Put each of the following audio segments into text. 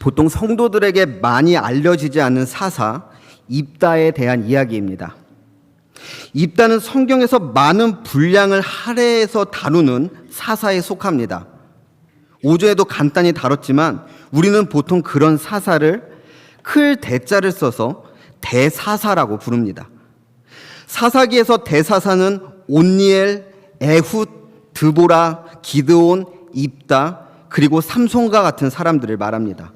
보통 성도들에게 많이 알려지지 않는 사사 입다에 대한 이야기입니다. 입다는 성경에서 많은 분량을 할애해서 다루는 사사에 속합니다. 오전에도 간단히 다뤘지만 우리는 보통 그런 사사를 클 대자를 써서 대사사라고 부릅니다. 사사기에서 대사사는 온니엘, 에훗, 드보라, 기드온, 입다, 그리고 삼손과 같은 사람들을 말합니다.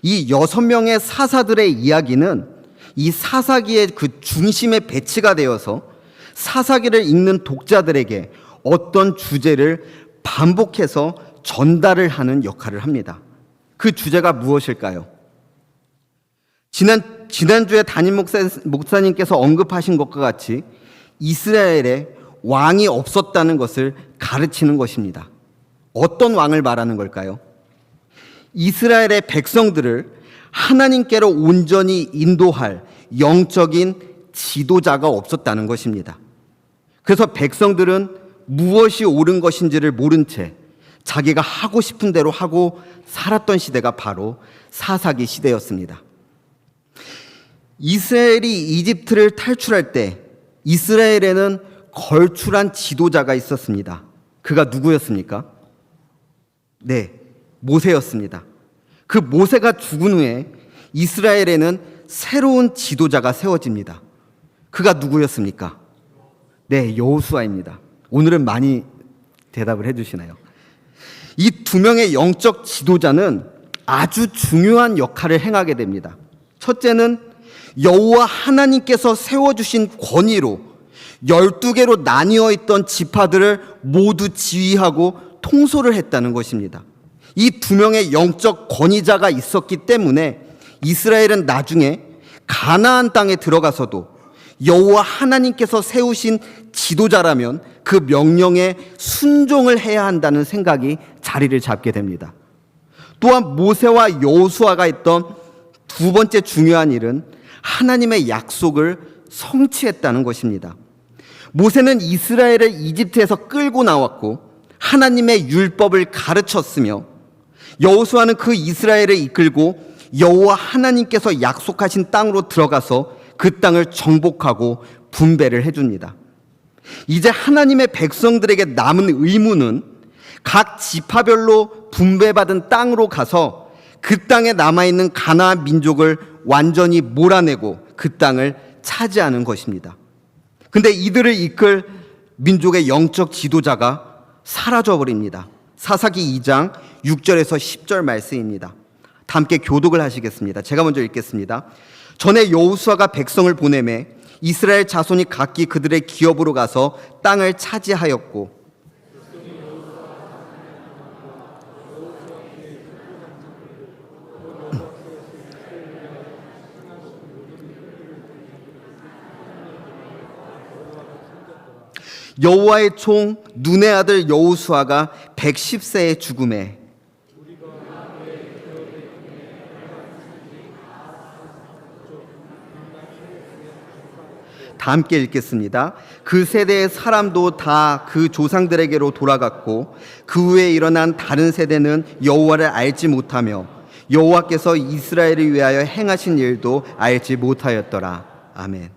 이 6명의 사사들의 이야기는 이 사사기의 그 중심에 배치가 되어서 사사기를 읽는 독자들에게 어떤 주제를 반복해서 전달을 하는 역할을 합니다. 그 주제가 무엇일까요? 지난주에 담임 목사님께서 언급하신 것과 같이 이스라엘에 왕이 없었다는 것을 가르치는 것입니다. 어떤 왕을 말하는 걸까요? 이스라엘의 백성들을 하나님께로 온전히 인도할 영적인 지도자가 없었다는 것입니다. 그래서 백성들은 무엇이 옳은 것인지를 모른 채 자기가 하고 싶은 대로 하고 살았던 시대가 바로 사사기 시대였습니다. 이스라엘이 이집트를 탈출할 때 이스라엘에는 걸출한 지도자가 있었습니다. 그가 누구였습니까? 네, 모세였습니다. 그 모세가 죽은 후에 이스라엘에는 새로운 지도자가 세워집니다. 그가 누구였습니까? 네, 여호수아입니다. 오늘은 많이 대답을 해주시나요? 이 두 명의 영적 지도자는 아주 중요한 역할을 행하게 됩니다. 첫째는 여호와 하나님께서 세워주신 권위로 12개로 나뉘어 있던 지파들을 모두 지휘하고 통솔을 했다는 것입니다. 이 두 명의 영적 권위자가 있었기 때문에 이스라엘은 나중에 가나안 땅에 들어가서도 여호와 하나님께서 세우신 지도자라면 그 명령에 순종을 해야 한다는 생각이 자리를 잡게 됩니다. 또한 모세와 여호수아가 했던 두 번째 중요한 일은 하나님의 약속을 성취했다는 것입니다. 모세는 이스라엘을 이집트에서 끌고 나왔고 하나님의 율법을 가르쳤으며 여호수아는 그 이스라엘을 이끌고 여호와 하나님께서 약속하신 땅으로 들어가서 그 땅을 정복하고 분배를 해줍니다. 이제 하나님의 백성들에게 남은 의무는 각 지파별로 분배받은 땅으로 가서 그 땅에 남아있는 가나안 민족을 완전히 몰아내고 그 땅을 차지하는 것입니다. 근데 이들을 이끌 민족의 영적 지도자가 사라져버립니다. 사사기 2장 6절에서 10절 말씀입니다. 다 함께 교독을 하시겠습니다. 제가 먼저 읽겠습니다. 전에 여호수아가 백성을 보내매 이스라엘 자손이 각기 그들의 기업으로 가서 땅을 차지하였고 여호와의 총 눈의 아들 여호수아가 110세에 죽음에 다 함께 읽겠습니다. 그 세대의 사람도 다 그 조상들에게로 돌아갔고 그 후에 일어난 다른 세대는 여호와를 알지 못하며 여호와께서 이스라엘을 위하여 행하신 일도 알지 못하였더라. 아멘.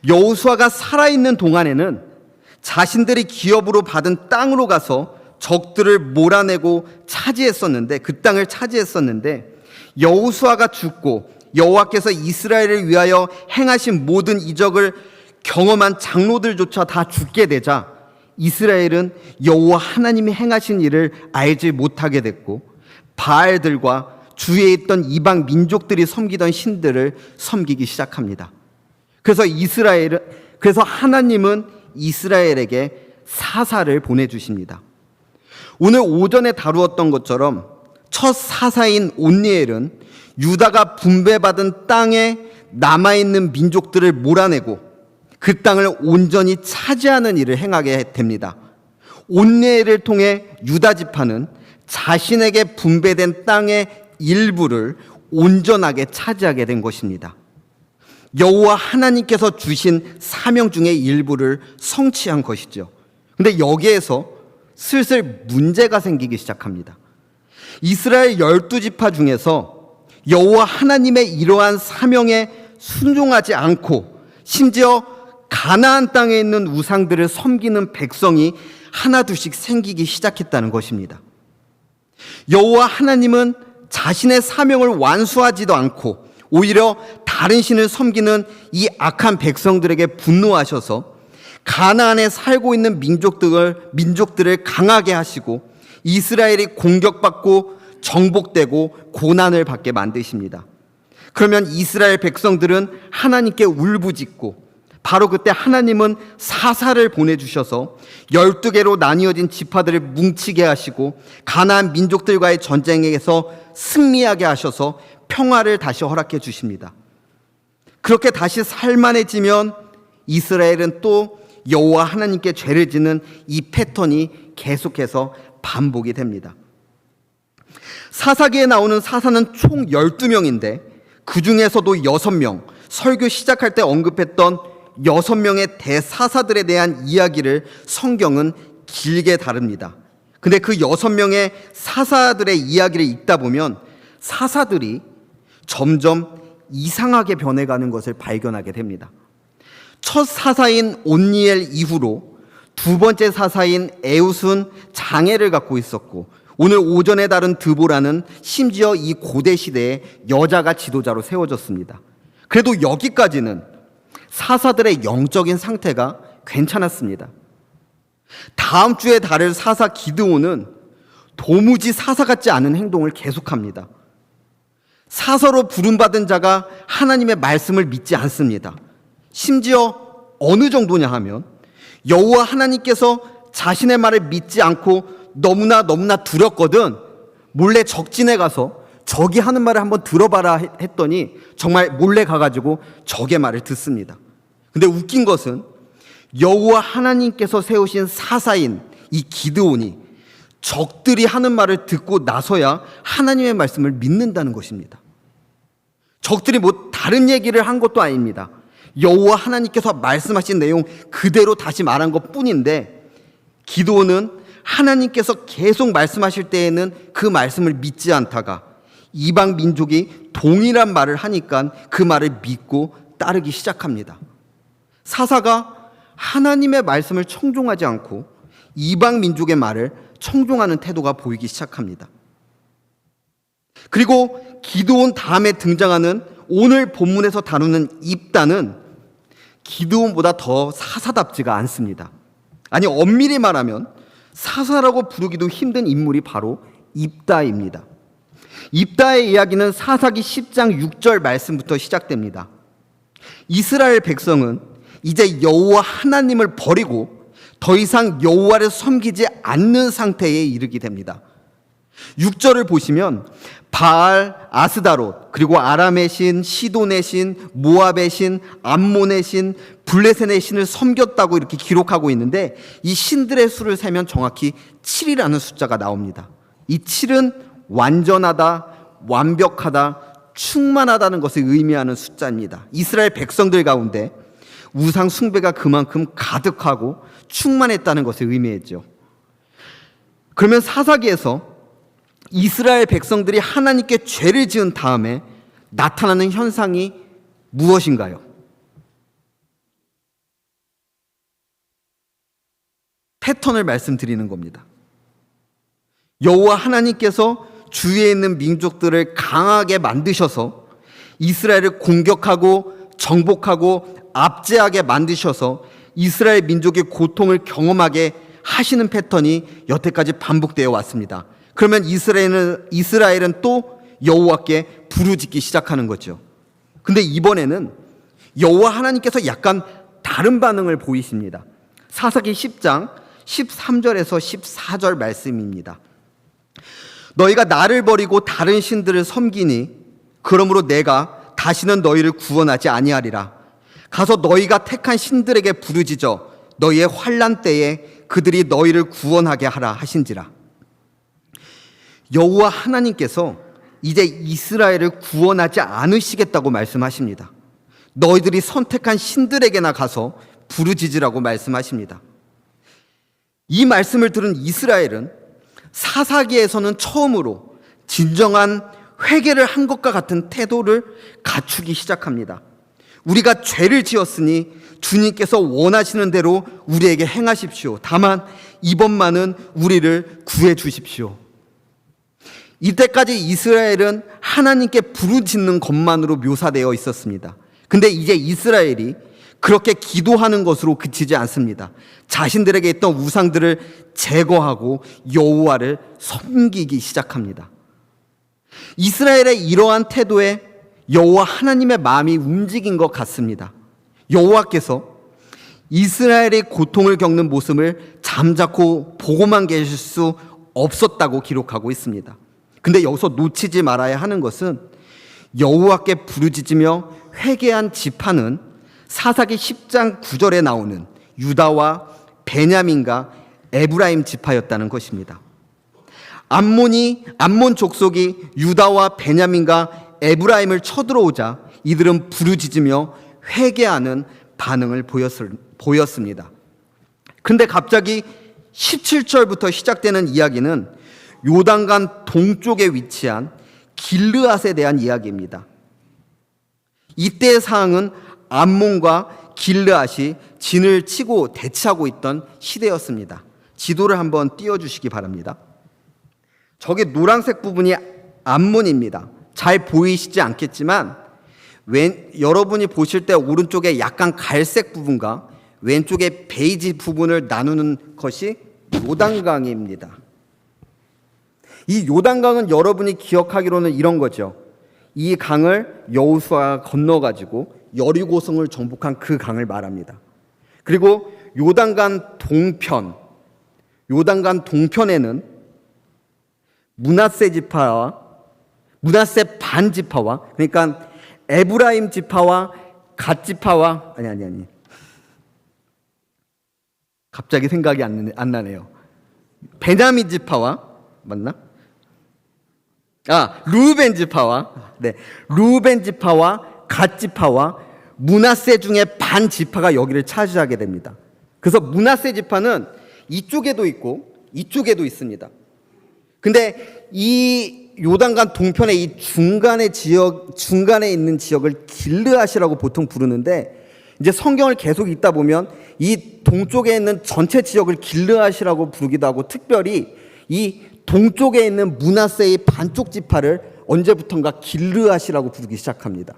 여호수아가 살아있는 동안에는 자신들이 기업으로 받은 땅으로 가서 적들을 몰아내고 차지했었는데 그 땅을 차지했었는데 여호수아가 죽고 여호와께서 이스라엘을 위하여 행하신 모든 이적을 경험한 장로들조차 다 죽게 되자 이스라엘은 여호와 하나님이 행하신 일을 알지 못하게 됐고 바알들과 주위에 있던 이방 민족들이 섬기던 신들을 섬기기 시작합니다. 그래서 하나님은 이스라엘에게 사사를 보내주십니다. 오늘 오전에 다루었던 것처럼 첫 사사인 온니엘은 유다가 분배받은 땅에 남아있는 민족들을 몰아내고 그 땅을 온전히 차지하는 일을 행하게 됩니다. 온니엘을 통해 유다 지파는 자신에게 분배된 땅의 일부를 온전하게 차지하게 된 것입니다. 여호와 하나님께서 주신 사명 중의 일부를 성취한 것이죠. 근데 여기에서 슬슬 문제가 생기기 시작합니다. 이스라엘 12지파 중에서 여호와 하나님의 이러한 사명에 순종하지 않고 심지어 가나안 땅에 있는 우상들을 섬기는 백성이 하나둘씩 생기기 시작했다는 것입니다. 여호와 하나님은 자신의 사명을 완수하지도 않고 오히려 다른 신을 섬기는 이 악한 백성들에게 분노하셔서 가나안에 살고 있는 민족들을 강하게 하시고 이스라엘이 공격받고 정복되고 고난을 받게 만드십니다. 그러면 이스라엘 백성들은 하나님께 울부짖고 바로 그때 하나님은 사사를 보내주셔서 12개로 나뉘어진 지파들을 뭉치게 하시고 가나안 민족들과의 전쟁에서 승리하게 하셔서 평화를 다시 허락해 주십니다. 그렇게 다시 살만해지면 이스라엘은 또 여호와 하나님께 죄를 짓는 이 패턴이 계속해서 반복이 됩니다. 사사기에 나오는 사사는 총 12명인데 그 중에서도 6명, 설교 시작할 때 언급했던 6명의 대사사들에 대한 이야기를 성경은 길게 다룹니다. 근데 그 6명의 사사들의 이야기를 읽다 보면 사사들이 점점 이상하게 변해가는 것을 발견하게 됩니다. 첫 사사인 온니엘 이후로 두 번째 사사인 에웃은 장애를 갖고 있었고 오늘 오전에 다룬 드보라는 심지어 이 고대 시대에 여자가 지도자로 세워졌습니다. 그래도 여기까지는 사사들의 영적인 상태가 괜찮았습니다. 다음 주에 다룰 사사 기드온은 도무지 사사 같지 않은 행동을 계속합니다. 사사로 부름받은 자가 하나님의 말씀을 믿지 않습니다. 심지어 어느 정도냐 하면 여호와 하나님께서 자신의 말을 믿지 않고 너무나 두렵거든 몰래 적진에 가서 적이 하는 말을 한번 들어봐라 했더니 정말 몰래 가가지고 적의 말을 듣습니다. 근데 웃긴 것은 여호와 하나님께서 세우신 사사인 이 기드온이 적들이 하는 말을 듣고 나서야 하나님의 말씀을 믿는다는 것입니다. 적들이 뭐 다른 얘기를 한 것도 아닙니다. 여호와 하나님께서 말씀하신 내용 그대로 다시 말한 것 뿐인데 기드온은 하나님께서 계속 말씀하실 때에는 그 말씀을 믿지 않다가 이방 민족이 동일한 말을 하니까 그 말을 믿고 따르기 시작합니다. 사사가 하나님의 말씀을 청종하지 않고 이방 민족의 말을 청종하는 태도가 보이기 시작합니다. 그리고 기드온 다음에 등장하는 오늘 본문에서 다루는 입다는 기드온보다 더 사사답지가 않습니다. 아니 엄밀히 말하면 사사라고 부르기도 힘든 인물이 바로 입다입니다. 입다의 이야기는 사사기 10장 6절 말씀부터 시작됩니다. 이스라엘 백성은 이제 여호와 하나님을 버리고 더 이상 여호와를 섬기지 않는 상태에 이르게 됩니다. 6절을 보시면 바알, 아스다롯, 그리고 아람의 신, 시돈의 신, 모압의 신, 암몬의 신, 블레셋의 신을 섬겼다고 이렇게 기록하고 있는데 이 신들의 수를 세면 정확히 7이라는 숫자가 나옵니다. 이 7은 완전하다, 완벽하다, 충만하다는 것을 의미하는 숫자입니다. 이스라엘 백성들 가운데 우상 숭배가 그만큼 가득하고 충만했다는 것을 의미했죠. 그러면 사사기에서 이스라엘 백성들이 하나님께 죄를 지은 다음에 나타나는 현상이 무엇인가요? 패턴을 말씀드리는 겁니다. 여호와 하나님께서 주위에 있는 민족들을 강하게 만드셔서 이스라엘을 공격하고 정복하고 압제하게 만드셔서 이스라엘 민족의 고통을 경험하게 하시는 패턴이 여태까지 반복되어 왔습니다. 그러면 이스라엘은 또 여호와께 부르짖기 시작하는 거죠. 근데 이번에는 여호와 하나님께서 약간 다른 반응을 보이십니다. 사사기 10장 13절에서 14절 말씀입니다. 너희가 나를 버리고 다른 신들을 섬기니 그러므로 내가 다시는 너희를 구원하지 아니하리라. 가서 너희가 택한 신들에게 부르짖어 너희의 환난 때에 그들이 너희를 구원하게 하라 하신지라. 여호와 하나님께서 이제 이스라엘을 구원하지 않으시겠다고 말씀하십니다. 너희들이 선택한 신들에게나 가서 부르짖으라고 말씀하십니다. 이 말씀을 들은 이스라엘은 사사기에서는 처음으로 진정한 회개를 한 것과 같은 태도를 갖추기 시작합니다. 우리가 죄를 지었으니 주님께서 원하시는 대로 우리에게 행하십시오. 다만 이번만은 우리를 구해 주십시오. 이때까지 이스라엘은 하나님께 부르짖는 것만으로 묘사되어 있었습니다. 근데 이제 이스라엘이 그렇게 기도하는 것으로 그치지 않습니다. 자신들에게 있던 우상들을 제거하고 여호와를 섬기기 시작합니다. 이스라엘의 이러한 태도에 여호와 하나님의 마음이 움직인 것 같습니다. 여호와께서 이스라엘의 고통을 겪는 모습을 잠자코 보고만 계실 수 없었다고 기록하고 있습니다. 근데 여기서 놓치지 말아야 하는 것은 여호와께 부르짖으며 회개한 지파는 사사기 10장 9절에 나오는 유다와 베냐민과 에브라임 지파였다는 것입니다. 암몬 족속이 유다와 베냐민과 에브라임을 쳐들어오자 이들은 부르짖으며 회개하는 반응을 보였습니다. 그런데 갑자기 17절부터 시작되는 이야기는 요단강 동쪽에 위치한 길르앗에 대한 이야기입니다. 이때의 상황은 암몬과 길르앗이 진을 치고 대치하고 있던 시대였습니다. 지도를 한번 띄워주시기 바랍니다. 저게 노란색 부분이 암몬입니다. 잘 보이시지 않겠지만 여러분이 보실 때 오른쪽에 약간 갈색 부분과 왼쪽에 베이지 부분을 나누는 것이 요단강입니다. 이 요단강은 여러분이 기억하기로는 이런 거죠. 이 강을 여호수아가 건너가지고 여리고성을 정복한 그 강을 말합니다. 그리고 요단강 동편에는 므낫세 반 지파와, 그러니까 에브라임 지파와 갓 지파와 갑자기 생각이 안 나네요. 베냐민 지파와 맞나? 루벤 지파와 루벤 지파와 갓 지파와 므낫세 중에 반 지파가 여기를 차지하게 됩니다. 그래서 므낫세 지파는 이쪽에도 있고 이쪽에도 있습니다. 근데 이 요단강 동편의 이 중간에 있는 지역을 길르앗이라고 보통 부르는데, 이제 성경을 계속 읽다 보면 이 동쪽에 있는 전체 지역을 길르앗이라고 부르기도 하고, 특별히 이 동쪽에 있는 므낫세의 반쪽 지파를 언제부턴가 길르앗이라고 부르기 시작합니다.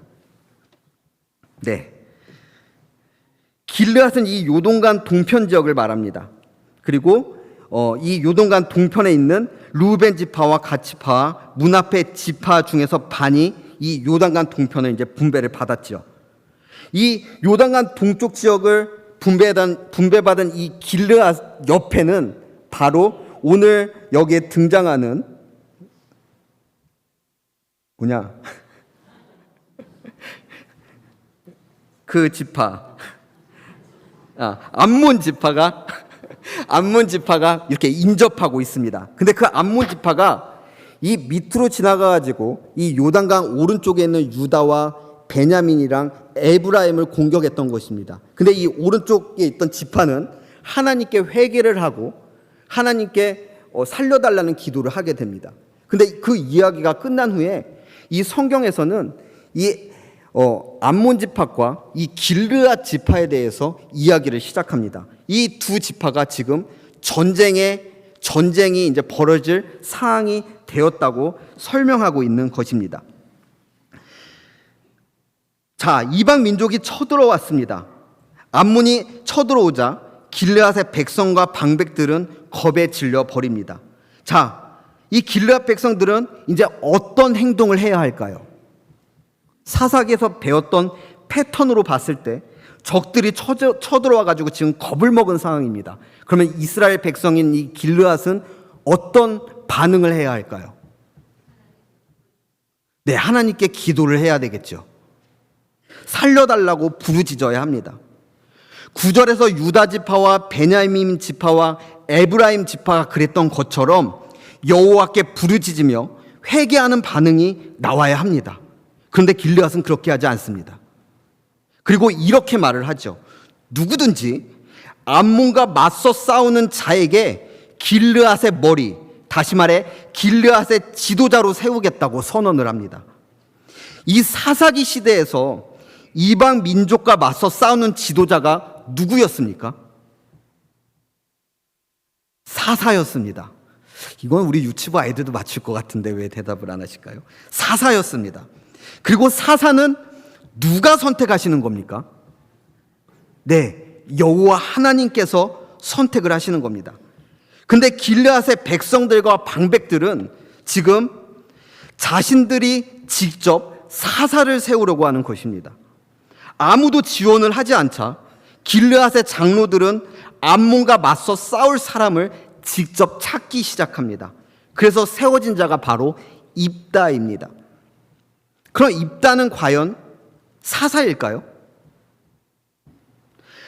길르앗은 이 요동강 동편 지역을 말합니다. 그리고 이 요동강 동편에 있는 루벤 지파와 갓 지파와 므낫세 지파 중에서 반이 이 요단강 동편을 이제 분배를 받았죠. 이 요단강 동쪽 지역을 분배받은 이 길르앗 옆에는 바로 오늘 여기에 등장하는 그 지파, 암몬 지파가 이렇게 인접하고 있습니다. 근데 그 암몬 지파가 이 밑으로 지나가가지고 이 요단강 오른쪽에 있는 유다와 베냐민이랑 에브라임을 공격했던 것입니다. 근데 이 오른쪽에 있던 지파는 하나님께 회개를 하고 하나님께 살려달라는 기도를 하게 됩니다. 근데 그 이야기가 끝난 후에 이 성경에서는 이 암몬 지파과 이 길르앗 지파에 대해서 이야기를 시작합니다. 이 두 지파가 지금 전쟁이 이제 벌어질 상황이 되었다고 설명하고 있는 것입니다. 자, 이방 민족이 쳐들어왔습니다. 암몬이 쳐들어오자 길르앗의 백성과 방백들은 겁에 질려 버립니다. 자, 이 길르앗 백성들은 이제 어떤 행동을 해야 할까요? 사사기에서 배웠던 패턴으로 봤을 때 적들이 쳐들어와 가지고 지금 겁을 먹은 상황입니다. 그러면 이스라엘 백성인 이 길르앗은 어떤 반응을 해야 할까요? 하나님께 기도를 해야 되겠죠. 살려달라고 부르짖어야 합니다. 9절에서 유다 지파와 베냐민 지파와 에브라임 지파가 그랬던 것처럼 여호와께 부르짖으며 회개하는 반응이 나와야 합니다. 그런데 길르앗은 그렇게 하지 않습니다. 그리고 이렇게 말을 하죠. 누구든지 암몬과 맞서 싸우는 자에게 길르앗의 머리, 다시 말해 길르앗의 지도자로 세우겠다고 선언을 합니다. 이 사사기 시대에서 이방 민족과 맞서 싸우는 지도자가 누구였습니까? 사사였습니다. 이건 우리 유치부 아이들도 맞출 것 같은데 왜 대답을 안 하실까요? 사사였습니다. 그리고 사사는 누가 선택하시는 겁니까? 네, 여호와 하나님께서 선택을 하시는 겁니다. 근데 길르앗의 백성들과 방백들은 지금 자신들이 직접 사사를 세우려고 하는 것입니다. 아무도 지원을 하지 않자 길르앗의 장로들은 암몬과 맞서 싸울 사람을 직접 찾기 시작합니다. 그래서 세워진 자가 바로 입다입니다. 그럼 입다는 과연 사사일까요?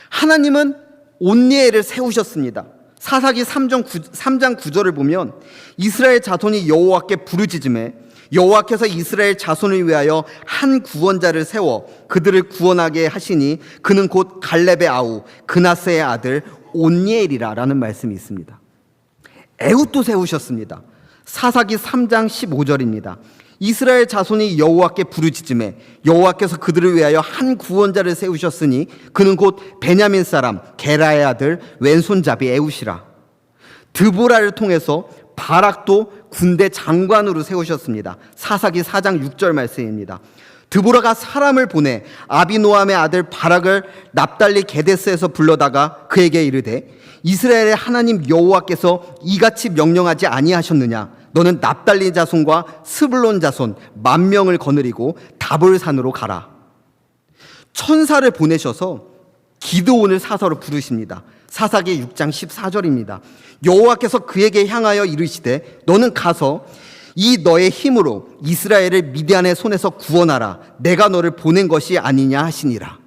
하나님은 온니엘을 세우셨습니다. 사사기 3장 9절을 보면 이스라엘 자손이 여호와께 부르짖음에 여호와께서 이스라엘 자손을 위하여 한 구원자를 세워 그들을 구원하게 하시니 그는 곧 갈렙의 아우 그나스의 아들 온니엘이라 라는 말씀이 있습니다. 에훗도 세우셨습니다. 사사기 3장 15절입니다. 이스라엘 자손이 여호와께 부르짖음에 여호와께서 그들을 위하여 한 구원자를 세우셨으니 그는 곧 베냐민 사람 게라의 아들 왼손잡이 에훗이라. 드보라를 통해서 바락도 군대 장관으로 세우셨습니다. 사사기 4장 6절 말씀입니다. 드보라가 사람을 보내 아비노함의 아들 바락을 납달리 게데스에서 불러다가 그에게 이르되 이스라엘의 하나님 여호와께서 이같이 명령하지 아니하셨느냐? 너는 납달리 자손과 스불론 자손 10,000명을 거느리고 다볼산으로 가라. 천사를 보내셔서 기드온을 사서로 부르십니다. 사사기 6장 14절입니다. 여호와께서 그에게 향하여 이르시되 너는 가서 이 너의 힘으로 이스라엘을 미디안의 손에서 구원하라. 내가 너를 보낸 것이 아니냐 하시니라.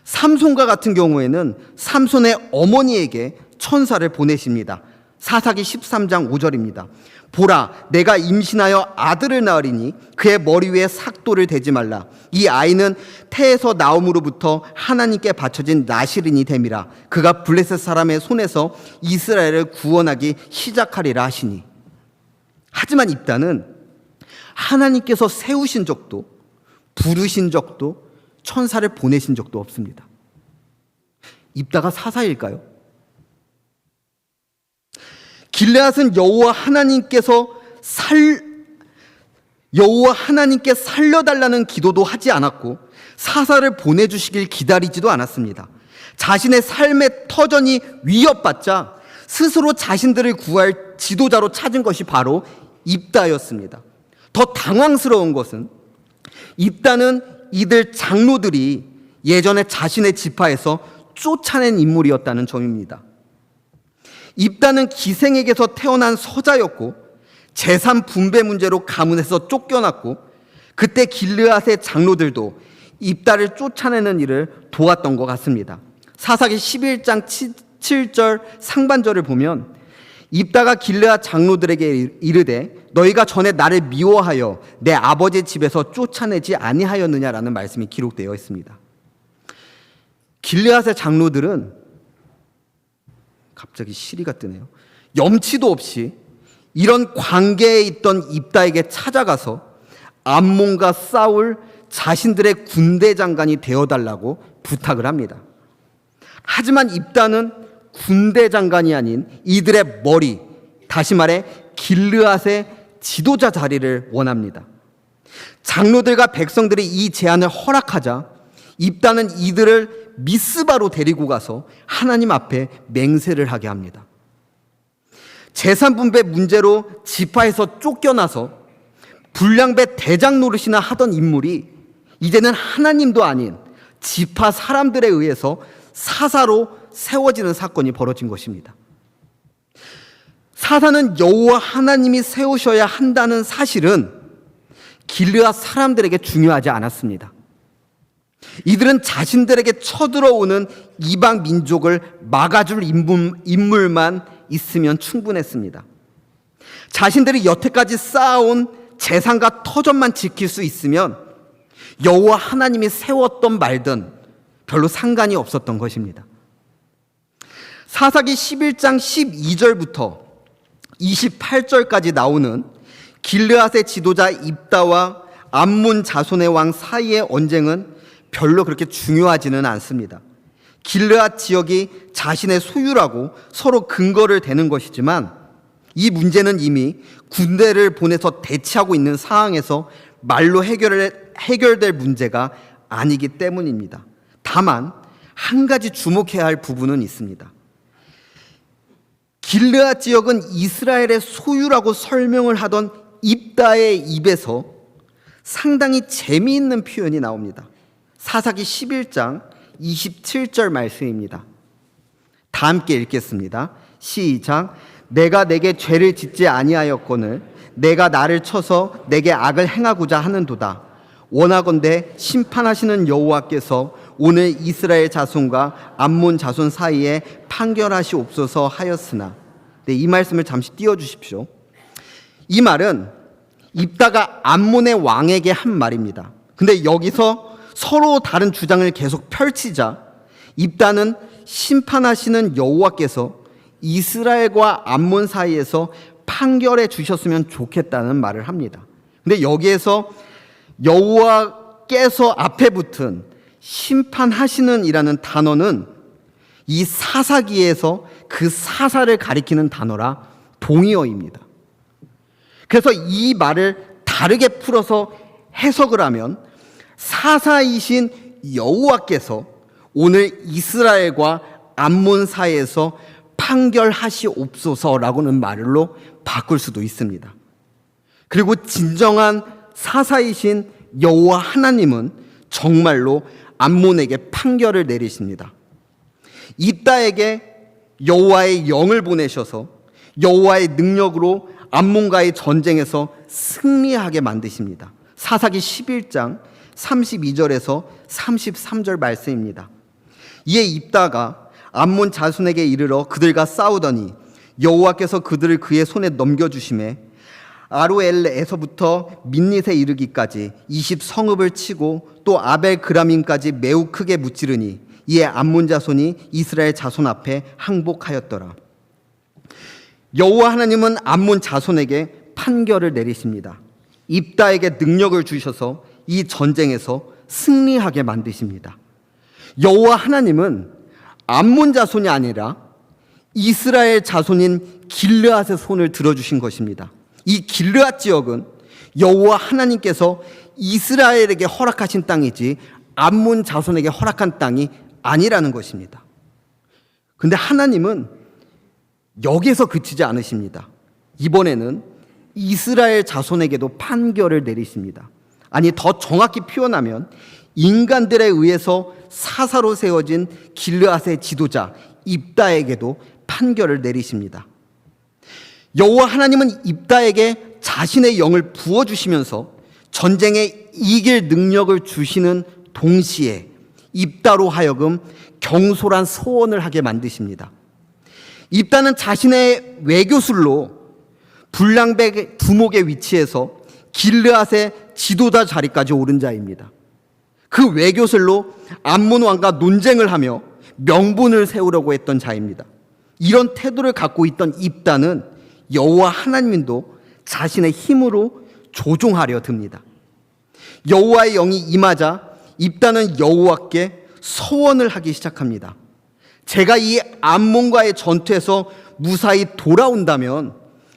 삼손과 같은 경우에는 삼손의 어머니에게 천사를 보내십니다. 사사기 13장 5절입니다. 보라, 내가 임신하여 아들을 낳으리니 그의 머리 위에 삭도를 대지 말라. 이 아이는 태에서 나옴으로부터 하나님께 바쳐진 나실인이 됨이라. 그가 블레셋 사람의 손에서 이스라엘을 구원하기 시작하리라 하시니. 하지만 입다는 하나님께서 세우신 적도 부르신 적도 천사를 보내신 적도 없습니다. 입다가 사사일까요? 길르앗은 여호와 하나님께 살려달라는 기도도 하지 않았고 사사를 보내주시길 기다리지도 않았습니다. 자신의 삶의 터전이 위협받자 스스로 자신들을 구할 지도자로 찾은 것이 바로 입다였습니다. 더 당황스러운 것은 입다는 이들 장로들이 예전에 자신의 지파에서 쫓아낸 인물이었다는 점입니다. 입다는 기생에게서 태어난 서자였고 재산 분배 문제로 가문에서 쫓겨났고 그때 길르앗의 장로들도 입다를 쫓아내는 일을 도왔던 것 같습니다. 사사기 11장 7절 상반절을 보면 입다가 길르앗 장로들에게 이르되 너희가 전에 나를 미워하여 내 아버지 집에서 쫓아내지 아니하였느냐라는 말씀이 기록되어 있습니다. 길르앗의 장로들은 갑자기 시리가 뜨네요. 염치도 없이 이런 관계에 있던 입다에게 찾아가서 암몬과 싸울 자신들의 군대 장관이 되어달라고 부탁을 합니다. 하지만 입다는 군대 장관이 아닌 이들의 머리, 다시 말해 길르앗의 지도자 자리를 원합니다. 장로들과 백성들이 이 제안을 허락하자 입다는 이들을 미스바로 데리고 가서 하나님 앞에 맹세를 하게 합니다. 재산 분배 문제로 지파에서 쫓겨나서 불량배 대장 노릇이나 하던 인물이 이제는 하나님도 아닌 지파 사람들에 의해서 사사로 세워지는 사건이 벌어진 것입니다. 사사는 여호와 하나님이 세우셔야 한다는 사실은 길르앗 사람들에게 중요하지 않았습니다. 이들은 자신들에게 쳐들어오는 이방 민족을 막아줄 인물만 있으면 충분했습니다. 자신들이 여태까지 쌓아온 재산과 터전만 지킬 수 있으면 여호와 하나님이 세웠던 말든 별로 상관이 없었던 것입니다. 사사기 11장 12절부터 28절까지 나오는 길르앗의 지도자 입다와 암몬 자손의 왕 사이의 언쟁은 별로 그렇게 중요하지는 않습니다. 길르앗 지역이 자신의 소유라고 서로 근거를 대는 것이지만 이 문제는 이미 군대를 보내서 대치하고 있는 상황에서 말로 해결될 문제가 아니기 때문입니다. 다만 한 가지 주목해야 할 부분은 있습니다. 길르앗 지역은 이스라엘의 소유라고 설명을 하던 입다의 입에서 상당히 재미있는 표현이 나옵니다. 사사기 11장 27절 말씀입니다. 다 함께 읽겠습니다. 시작. 내가 내게 죄를 짓지 아니하였거늘 내가 나를 쳐서 내게 악을 행하고자 하는도다. 원하건대 심판하시는 여호와께서 오늘 이스라엘 자손과 암몬 자손 사이에 판결하시옵소서 하였으나. 네, 이 말씀을 잠시 띄워주십시오. 이 말은 입다가 암몬의 왕에게 한 말입니다. 근데 여기서 서로 다른 주장을 계속 펼치자 입다는 심판하시는 여호와께서 이스라엘과 암몬 사이에서 판결해 주셨으면 좋겠다는 말을 합니다. 근데 여기에서 여호와께서 앞에 붙은 심판하시는 이라는 단어는 이 사사기에서 그 사사를 가리키는 단어라 동의어입니다. 그래서 이 말을 다르게 풀어서 해석을 하면 사사이신 여호와께서 오늘 이스라엘과 암몬 사이에서 판결하시옵소서라고는 말로 바꿀 수도 있습니다. 그리고 진정한 사사이신 여호와 하나님은 정말로 암몬에게 판결을 내리십니다. 입다에게 여호와의 영을 보내셔서 여호와의 능력으로 암몬과의 전쟁에서 승리하게 만드십니다. 사사기 11장 32절에서 33절 말씀입니다. 이에 입다가 암몬 자손에게 이르러 그들과 싸우더니 여호와께서 그들을 그의 손에 넘겨주심에 아로엘에서부터 민닛에 이르기까지 20성읍을 치고 또 아벨 그라밈까지 매우 크게 무찌르니 이에 암몬 자손이 이스라엘 자손 앞에 항복하였더라. 여호와 하나님은 암몬 자손에게 판결을 내리십니다. 입다에게 능력을 주셔서 이 전쟁에서 승리하게 만드십니다. 여호와 하나님은 암몬 자손이 아니라 이스라엘 자손인 길르앗의 손을 들어주신 것입니다. 이 길르앗 지역은 여호와 하나님께서 이스라엘에게 허락하신 땅이지 암몬 자손에게 허락한 땅이 아니라는 것입니다. 그런데 하나님은 여기에서 그치지 않으십니다. 이번에는 이스라엘 자손에게도 판결을 내리십니다. 아니, 더 정확히 표현하면 인간들에 의해서 사사로 세워진 길르앗의 지도자 입다에게도 판결을 내리십니다. 여호와 하나님은 입다에게 자신의 영을 부어주시면서 전쟁에 이길 능력을 주시는 동시에 입다로 하여금 경솔한 소원을 하게 만드십니다. 입다는 자신의 외교술로 불량배 두목의 위치에서 길르앗의 지도자 자리까지 오른 자입니다. 그 외교술로 암몬 왕과 논쟁을 하며 명분을 세우려고 했던 자입니다. 이런 태도를 갖고 있던 입다는 여호와 하나님도 자신의 힘으로 조종하려 듭니다. 여호와의 영이 임하자 입다는 여호와께 소원을 하기 시작합니다. 제가 이 암몬과의 전투에서 무사히 돌아온다면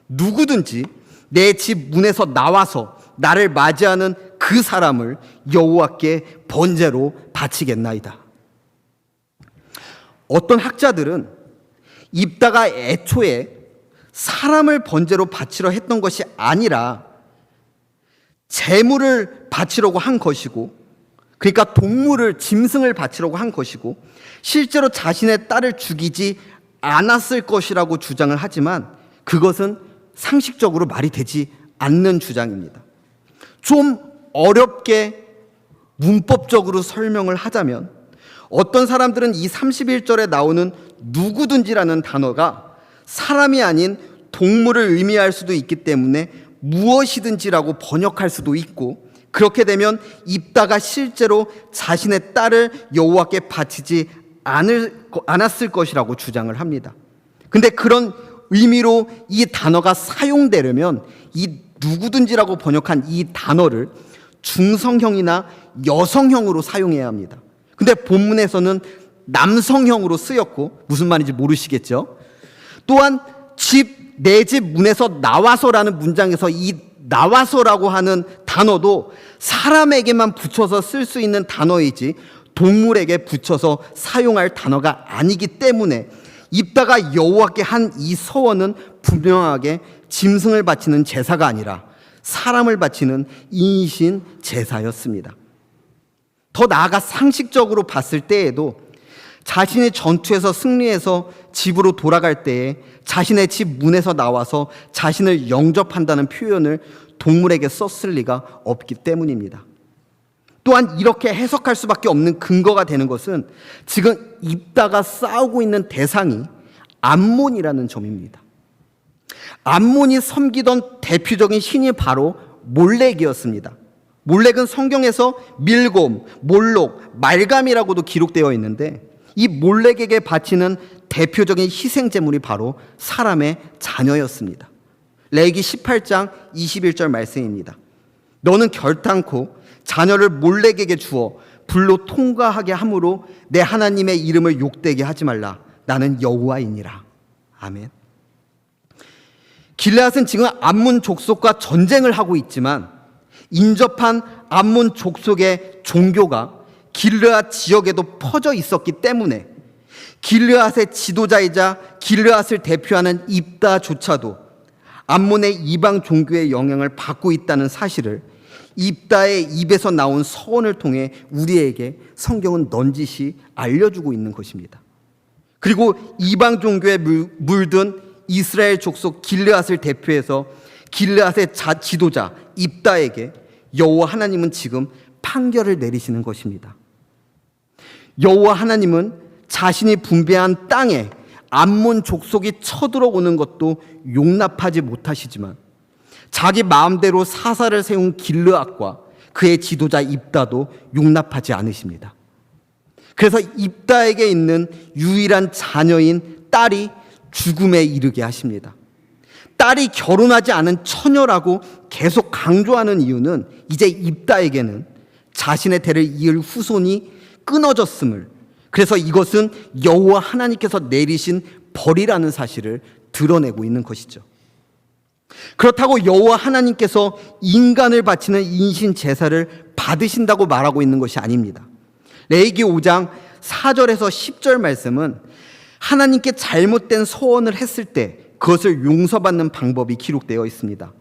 누구든지 내 집 문에서 나와서 나를 맞이하는 그 사람을 여호와께 번제로 바치겠나이다. 어떤 학자들은 입다가 애초에 사람을 번제로 바치려 했던 것이 아니라 재물을 바치려고 한 것이고, 그러니까 동물을, 짐승을 바치려고 한 것이고, 실제로 자신의 딸을 죽이지 않았을 것이라고 주장을 하지만 그것은 상식적으로 말이 되지 않는 주장입니다. 좀 어렵게 문법적으로 설명을 하자면 어떤 사람들은 이 31절에 나오는 누구든지라는 단어가 사람이 아닌 동물을 의미할 수도 있기 때문에 무엇이든지라고 번역할 수도 있고, 그렇게 되면 입다가 실제로 자신의 딸을 여호와께 바치지 않았을 것이라고 주장을 합니다. 근데 그런 의미로 이 단어가 사용되려면 이 누구든지라고 번역한 이 단어를 중성형이나 여성형으로 사용해야 합니다. 근데 본문에서는 남성형으로 쓰였고 무슨 말인지 모르시겠죠? 또한 내 집 문에서 나와서라는 문장에서 이 나와서라고 하는 단어도 사람에게만 붙여서 쓸 수 있는 단어이지 동물에게 붙여서 사용할 단어가 아니기 때문에 입다가 여호와께 한 이 서원은 분명하게 짐승을 바치는 제사가 아니라 사람을 바치는 인신 제사였습니다. 더 나아가 상식적으로 봤을 때에도 자신이 전투에서 승리해서 집으로 돌아갈 때에 자신의 집 문에서 나와서 자신을 영접한다는 표현을 동물에게 썼을 리가 없기 때문입니다. 또한 이렇게 해석할 수밖에 없는 근거가 되는 것은 지금 입다가 싸우고 있는 대상이 암몬이라는 점입니다. 암몬이 섬기던 대표적인 신이 바로 몰렉이었습니다. 몰렉은 성경에서 밀곰, 몰록, 말감이라고도 기록되어 있는데 이 몰렉에게 바치는 대표적인 희생제물이 바로 사람의 자녀였습니다. 레위기 18장 21절 말씀입니다. 너는 결단코 자녀를 몰렉에게 주어 불로 통과하게 함으로 내 하나님의 이름을 욕되게 하지 말라. 나는 여호와이니라. 아멘. 길르앗은 지금 암몬 족속과 전쟁을 하고 있지만 인접한 암몬 족속의 종교가 길르앗 지역에도 퍼져 있었기 때문에 길르앗의 지도자이자 길르앗을 대표하는 입다조차도 암몬의 이방 종교의 영향을 받고 있다는 사실을 입다의 입에서 나온 서원을 통해 우리에게 성경은 넌지시 알려주고 있는 것입니다. 그리고 이방 종교에 물든 이스라엘 족속 길르앗을 대표해서 길르앗의 지도자 입다에게 여호와 하나님은 지금 판결을 내리시는 것입니다. 여호와 하나님은 자신이 분배한 땅에 암몬 족속이 쳐들어오는 것도 용납하지 못하시지만 자기 마음대로 사사를 세운 길르앗과 그의 지도자 입다도 용납하지 않으십니다. 그래서 입다에게 있는 유일한 자녀인 딸이 죽음에 이르게 하십니다. 딸이 결혼하지 않은 처녀라고 계속 강조하는 이유는 이제 입다에게는 자신의 대를 이을 후손이 끊어졌음을, 그래서 이것은 여호와 하나님께서 내리신 벌이라는 사실을 드러내고 있는 것이죠. 그렇다고 여호와 하나님께서 인간을 바치는 인신 제사를 받으신다고 말하고 있는 것이 아닙니다. 레위기 5장 4절에서 10절 말씀은 하나님께 잘못된 소원을 했을 때 그것을 용서받는 방법이 기록되어 있습니다.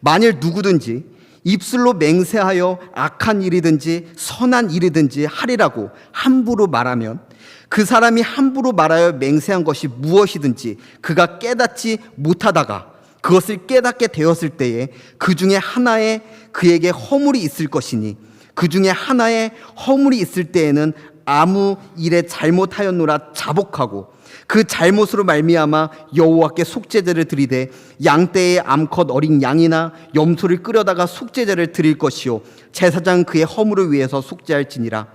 만일 누구든지 입술로 맹세하여 악한 일이든지 선한 일이든지 하리라고 함부로 말하면 그 사람이 함부로 말하여 맹세한 것이 무엇이든지 그가 깨닫지 못하다가 그것을 깨닫게 되었을 때에 그 중에 하나에 그에게 허물이 있을 것이니 그 중에 하나에 허물이 있을 때에는 아무 일에 잘못하였노라 자복하고 그 잘못으로 말미암아 여호와께 속죄제를 드리되 양떼의 암컷 어린 양이나 염소를 끓여다가 속죄제를 드릴 것이요 제사장은 그의 허물을 위해서 속죄할지니라.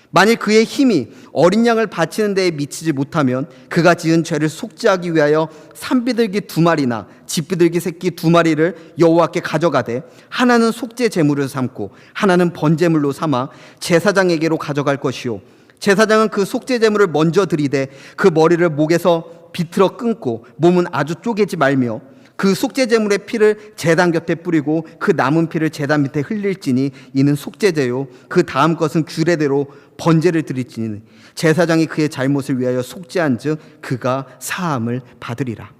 만일 그의 힘이 어린 양을 바치는 데에 미치지 못하면 그가 지은 죄를 속죄하기 위하여 산비둘기 2마리나 집비둘기 새끼 2마리를 여호와께 가져가되 하나는 속죄 제물을 삼고 하나는 번제물로 삼아 제사장에게로 가져갈 것이요 제사장은 그 속죄 제물을 먼저 드리되 그 머리를 목에서 비틀어 끊고 몸은 아주 쪼개지 말며 그 속죄 제물의 피를 제단 곁에 뿌리고 그 남은 피를 제단 밑에 흘릴지니 이는 속죄제요 그 다음 것은 규례대로 번제를 드릴지니 제사장이 그의 잘못을 위하여 속죄한즉 그가 사함을 받으리라.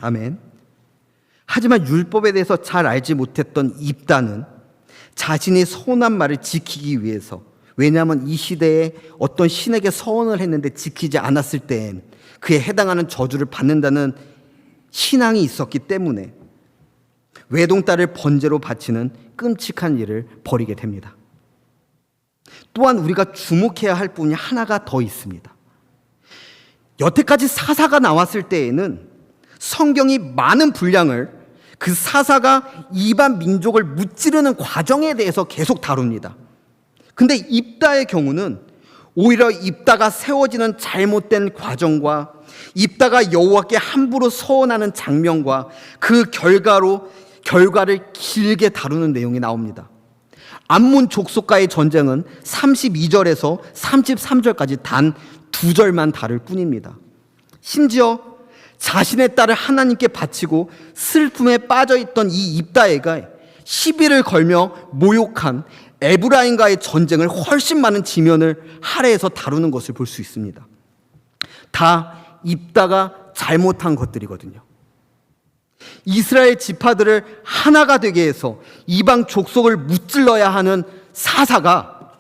아멘. 하지만 율법에 대해서 잘 알지 못했던 입다는 자신이 서운한 말을 지키기 위해서, 왜냐하면 이 시대에 어떤 신에게 서원을 했는데 지키지 않았을 때엔 그에 해당하는 저주를 받는다는 신앙이 있었기 때문에 외동딸을 번제로 바치는 끔찍한 일을 벌이게 됩니다. 또한 우리가 주목해야 할 부분이 하나가 더 있습니다. 여태까지 사사가 나왔을 때에는 성경이 많은 분량을 그 사사가 이방 민족을 무찌르는 과정에 대해서 계속 다룹니다. 근데 입다의 경우는 오히려 입다가 세워지는 잘못된 과정과 입다가 여호와께 함부로 서원하는 장면과 그 결과를 길게 다루는 내용이 나옵니다. 암몬 족속과의 전쟁은 32절에서 33절까지 단 2절만 다룰 뿐입니다. 심지어 자신의 딸을 하나님께 바치고 슬픔에 빠져있던 이 입다애가 시비를 걸며 모욕한 에브라임과의 전쟁을 훨씬 많은 지면을 할애해서 다루는 것을 볼 수 있습니다. 다 입다가 잘못한 것들이거든요. 이스라엘 지파들을 하나가 되게 해서 이방 족속을 무찔러야 하는 사사가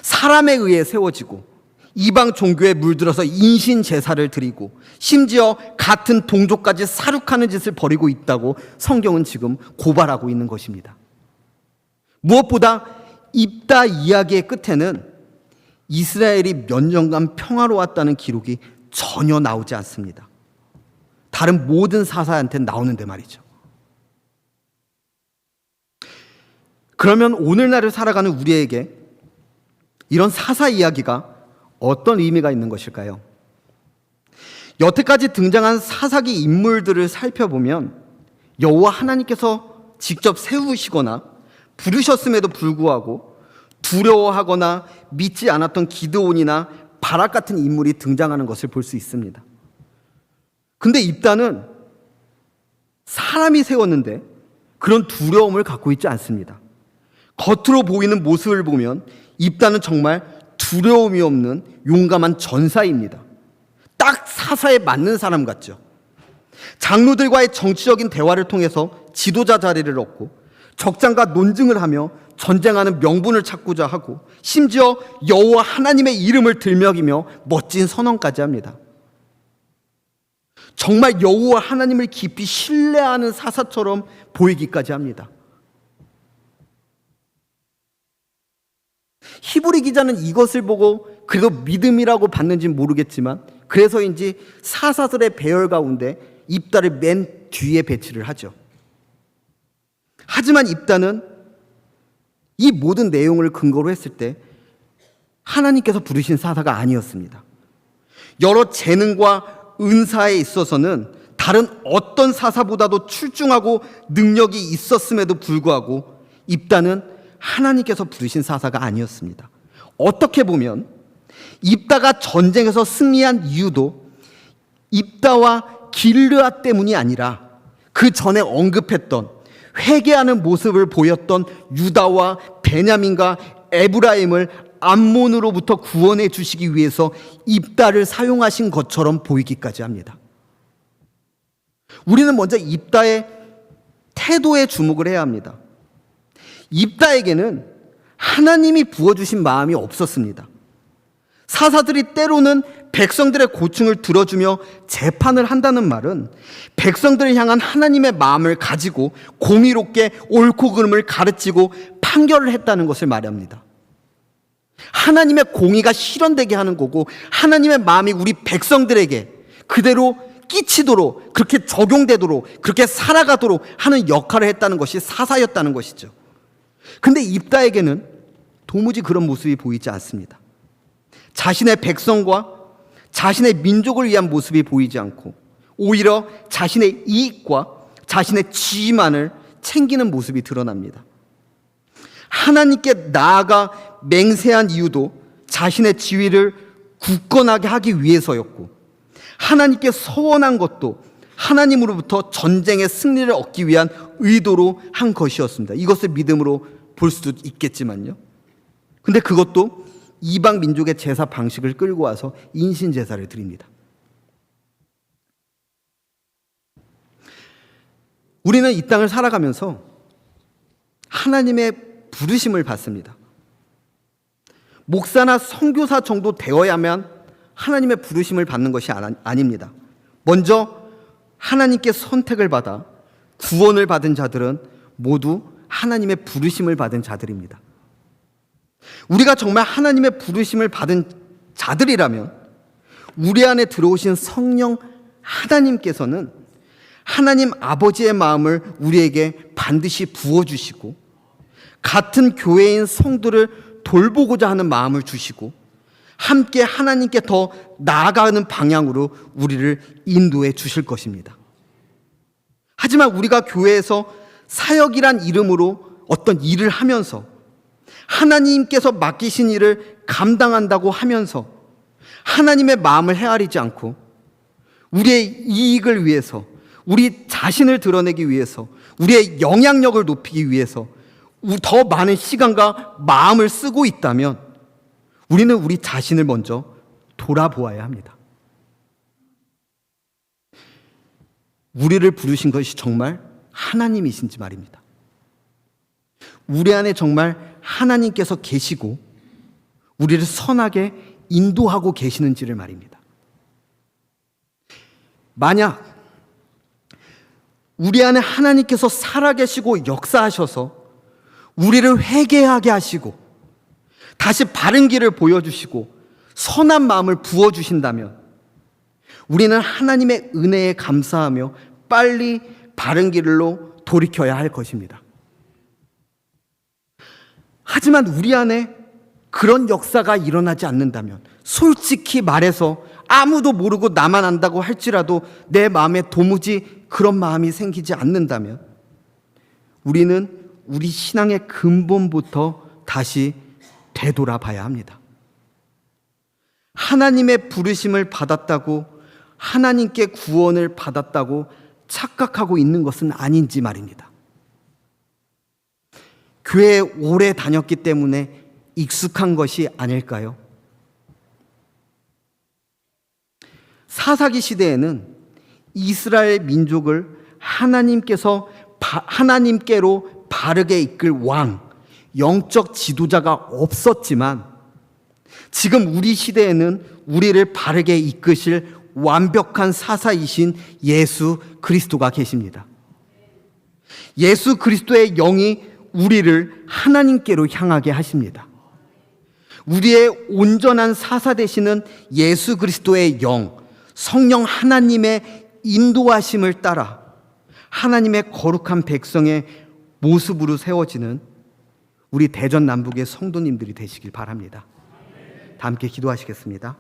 사람에 의해 세워지고 이방 종교에 물들어서 인신 제사를 드리고 심지어 같은 동족까지 살육하는 짓을 벌이고 있다고 성경은 지금 고발하고 있는 것입니다. 무엇보다 입다 이야기의 끝에는 이스라엘이 몇 년간 평화로웠다는 기록이 전혀 나오지 않습니다. 다른 모든 사사한테는 나오는데 말이죠. 그러면 오늘날을 살아가는 우리에게 이런 사사 이야기가 어떤 의미가 있는 것일까요? 여태까지 등장한 사사기 인물들을 살펴보면 여호와 하나님께서 직접 세우시거나 부르셨음에도 불구하고 두려워하거나 믿지 않았던 기드온이나 바락 같은 인물이 등장하는 것을 볼 수 있습니다. 근데 입다는 사람이 세웠는데 그런 두려움을 갖고 있지 않습니다. 겉으로 보이는 모습을 보면 입다는 정말 두려움이 없는 용감한 전사입니다. 딱 사사에 맞는 사람 같죠. 장로들과의 정치적인 대화를 통해서 지도자 자리를 얻고 적장과 논증을 하며 전쟁하는 명분을 찾고자 하고 심지어 여호와 하나님의 이름을 들먹이며 멋진 선언까지 합니다. 정말 여호와 하나님을 깊이 신뢰하는 사사처럼 보이기까지 합니다. 히브리 기자는 이것을 보고 그래도 믿음이라고 받는지는 모르겠지만 그래서인지 사사들의 배열 가운데 입다를 맨 뒤에 배치를 하죠. 하지만 입다는 이 모든 내용을 근거로 했을 때 하나님께서 부르신 사사가 아니었습니다. 여러 재능과 은사에 있어서는 다른 어떤 사사보다도 출중하고 능력이 있었음에도 불구하고 입다는 하나님께서 부르신 사사가 아니었습니다. 어떻게 보면 입다가 전쟁에서 승리한 이유도 입다와 길르앗 때문이 아니라 그 전에 언급했던 회개하는 모습을 보였던 유다와 베냐민과 에브라임을 암몬으로부터 구원해 주시기 위해서 입다를 사용하신 것처럼 보이기까지 합니다. 우리는 먼저 입다의 태도에 주목을 해야 합니다. 입다에게는 하나님이 부어주신 마음이 없었습니다. 사사들이 때로는 백성들의 고충을 들어주며 재판을 한다는 말은 백성들을 향한 하나님의 마음을 가지고 공의롭게 옳고 그름을 가르치고 판결을 했다는 것을 말합니다. 하나님의 공의가 실현되게 하는 거고 하나님의 마음이 우리 백성들에게 그대로 끼치도록 그렇게 적용되도록 그렇게 살아가도록 하는 역할을 했다는 것이 사사였다는 것이죠. 근데 입다에게는 도무지 그런 모습이 보이지 않습니다. 자신의 백성과 자신의 민족을 위한 모습이 보이지 않고 오히려 자신의 이익과 자신의 지위만을 챙기는 모습이 드러납니다. 하나님께 나아가 맹세한 이유도 자신의 지위를 굳건하게 하기 위해서였고 하나님께 서원한 것도 하나님으로부터 전쟁의 승리를 얻기 위한 의도로 한 것이었습니다. 이것을 믿음으로 볼 수도 있겠지만요. 근데 그것도 이방 민족의 제사 방식을 끌고 와서 인신 제사를 드립니다. 우리는 이 땅을 살아가면서 하나님의 부르심을 받습니다. 목사나 선교사 정도 되어야만 하나님의 부르심을 받는 것이 아닙니다. 먼저 하나님께 선택을 받아 구원을 받은 자들은 모두 하나님의 부르심을 받은 자들입니다. 우리가 정말 하나님의 부르심을 받은 자들이라면 우리 안에 들어오신 성령 하나님께서는 하나님 아버지의 마음을 우리에게 반드시 부어주시고 같은 교회인 성도를 돌보고자 하는 마음을 주시고 함께 하나님께 더 나아가는 방향으로 우리를 인도해 주실 것입니다. 하지만 우리가 교회에서 사역이란 이름으로 어떤 일을 하면서 하나님께서 맡기신 일을 감당한다고 하면서 하나님의 마음을 헤아리지 않고 우리의 이익을 위해서, 우리 자신을 드러내기 위해서, 우리의 영향력을 높이기 위해서 더 많은 시간과 마음을 쓰고 있다면 우리는 우리 자신을 먼저 돌아보아야 합니다. 우리를 부르신 것이 정말 하나님이신지 말입니다. 우리 안에 정말 하나님께서 계시고 우리를 선하게 인도하고 계시는지를 말입니다. 만약 우리 안에 하나님께서 살아계시고 역사하셔서 우리를 회개하게 하시고 다시 바른 길을 보여주시고 선한 마음을 부어주신다면 우리는 하나님의 은혜에 감사하며 빨리 바른 길로 돌이켜야 할 것입니다. 하지만 우리 안에 그런 역사가 일어나지 않는다면, 솔직히 말해서 아무도 모르고 나만 안다고 할지라도 내 마음에 도무지 그런 마음이 생기지 않는다면 우리는 우리 신앙의 근본부터 다시 되돌아봐야 합니다. 하나님의 부르심을 받았다고, 하나님께 구원을 받았다고 착각하고 있는 것은 아닌지 말입니다. 교회에 오래 다녔기 때문에 익숙한 것이 아닐까요? 사사기 시대에는 이스라엘 민족을 하나님께로 바르게 이끌 왕, 영적 지도자가 없었지만 지금 우리 시대에는 우리를 바르게 이끄실 완벽한 사사이신 예수 그리스도가 계십니다. 예수 그리스도의 영이 우리를 하나님께로 향하게 하십니다. 우리의 온전한 사사 되시는 예수 그리스도의 영, 성령 하나님의 인도하심을 따라 하나님의 거룩한 백성의 모습으로 세워지는 우리 대전 남북의 성도님들이 되시길 바랍니다. 다 함께 기도하시겠습니다.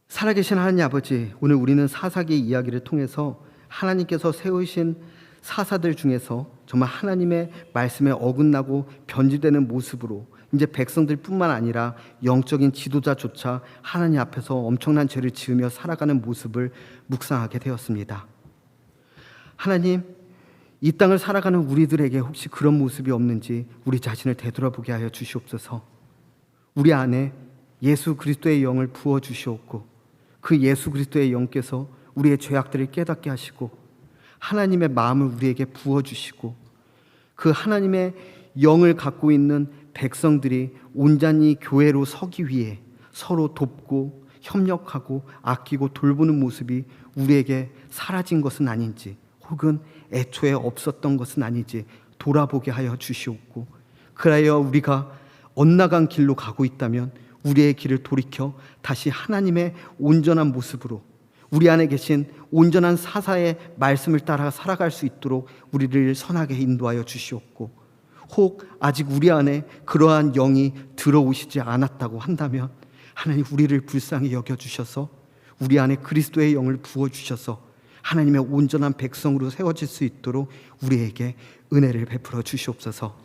살아계신 하나님 아버지, 오늘 우리는 사사기 이야기를 통해서 하나님께서 세우신 사사들 중에서 정말 하나님의 말씀에 어긋나고 변질되는 모습으로 이제 백성들뿐만 아니라 영적인 지도자조차 하나님 앞에서 엄청난 죄를 지으며 살아가는 모습을 묵상하게 되었습니다. 하나님, 이 땅을 살아가는 우리들에게 혹시 그런 모습이 없는지 우리 자신을 되돌아보게 하여 주시옵소서. 우리 안에 예수 그리스도의 영을 부어주시옵고 그 예수 그리스도의 영께서 우리의 죄악들을 깨닫게 하시고 하나님의 마음을 우리에게 부어주시고 그 하나님의 영을 갖고 있는 백성들이 온전히 교회로 서기 위해 서로 돕고 협력하고 아끼고 돌보는 모습이 우리에게 사라진 것은 아닌지, 혹은 애초에 없었던 것은 아닌지 돌아보게 하여 주시옵고, 그래야 우리가 엇나간 길로 가고 있다면 우리의 길을 돌이켜 다시 하나님의 온전한 모습으로 우리 안에 계신 온전한 사사의 말씀을 따라 살아갈 수 있도록 우리를 선하게 인도하여 주시옵고, 혹 아직 우리 안에 그러한 영이 들어오시지 않았다고 한다면 하나님 우리를 불쌍히 여겨주셔서 우리 안에 그리스도의 영을 부어주셔서 하나님의 온전한 백성으로 세워질 수 있도록 우리에게 은혜를 베풀어 주시옵소서.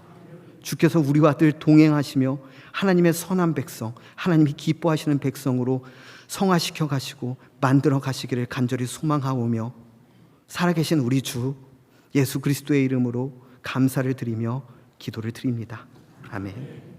주께서 우리와 늘 동행하시며 하나님의 선한 백성, 하나님이 기뻐하시는 백성으로 성화시켜 가시고 만들어 가시기를 간절히 소망하오며, 살아계신 우리 주 예수 그리스도의 이름으로 감사를 드리며 기도를 드립니다. 아멘.